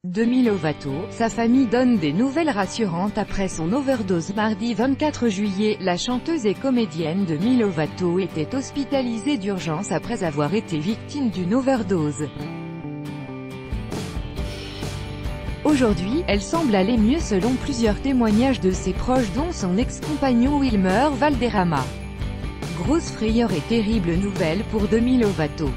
Demi Lovato, sa famille donne des nouvelles rassurantes après son overdose. Mardi 24 juillet, la chanteuse et comédienne Demi Lovato était hospitalisée d'urgence après avoir été victime d'une overdose. Aujourd'hui, elle semble aller mieux selon plusieurs témoignages de ses proches dont son ex-compagnon Wilmer Valderrama. Grosse frayeur et terrible nouvelle pour Demi Lovato.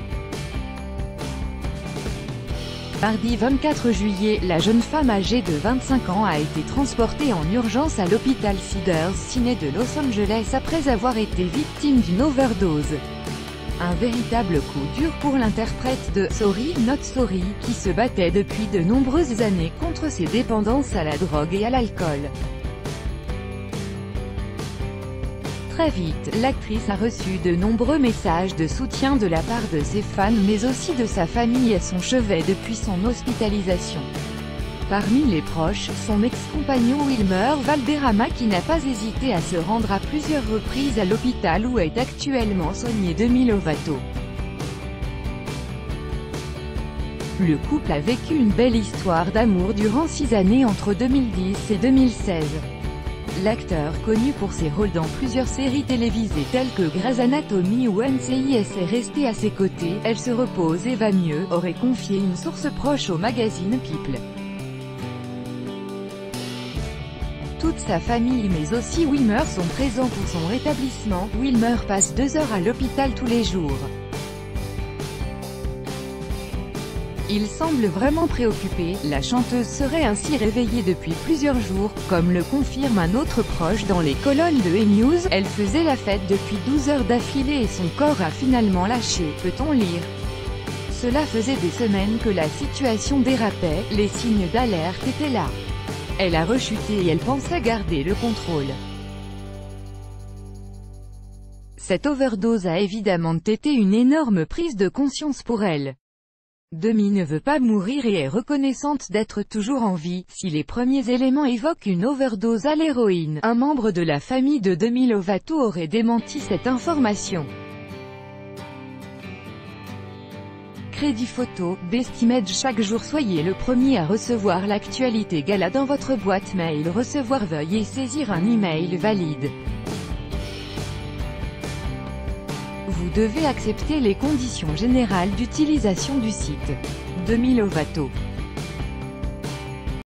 Mardi 24 juillet, la jeune femme âgée de 25 ans a été transportée en urgence à l'hôpital Cedars-Sinai de Los Angeles après avoir été victime d'une overdose. Un véritable coup dur pour l'interprète de « Sorry Not Sorry » qui se battait depuis de nombreuses années contre ses dépendances à la drogue et à l'alcool. Très vite, l'actrice a reçu de nombreux messages de soutien de la part de ses fans mais aussi de sa famille à son chevet depuis son hospitalisation. Parmi les proches, son ex-compagnon Wilmer Valderrama qui n'a pas hésité à se rendre à plusieurs reprises à l'hôpital où est actuellement soignée Demi Lovato. Le couple a vécu une belle histoire d'amour durant 6 années entre 2010 et 2016. L'acteur, connu pour ses rôles dans plusieurs séries télévisées telles que Grey's Anatomy ou NCIS est resté à ses côtés, elle se repose et va mieux, aurait confié une source proche au magazine People. Toute sa famille mais aussi Wilmer sont présents pour son rétablissement. Wilmer passe 2 heures à l'hôpital tous les jours. Il semble vraiment préoccupé, la chanteuse serait ainsi réveillée depuis plusieurs jours, comme le confirme un autre proche dans les colonnes de E-News. Elle faisait la fête depuis 12 heures d'affilée et son corps a finalement lâché, peut-on lire. Cela faisait des semaines que la situation dérapait, les signes d'alerte étaient là. Elle a rechuté et elle pensait garder le contrôle. Cette overdose a évidemment été une énorme prise de conscience pour elle. Demi ne veut pas mourir et est reconnaissante d'être toujours en vie. Si les premiers éléments évoquent une overdose à l'héroïne, un membre de la famille de Demi Lovato aurait démenti cette information. Crédit photo, Best Image. Chaque jour soyez le premier à recevoir l'actualité gala dans votre boîte mail. Recevoir, veuillez saisir un email valide. Vous devez accepter les conditions générales d'utilisation du site. Demi Lovato.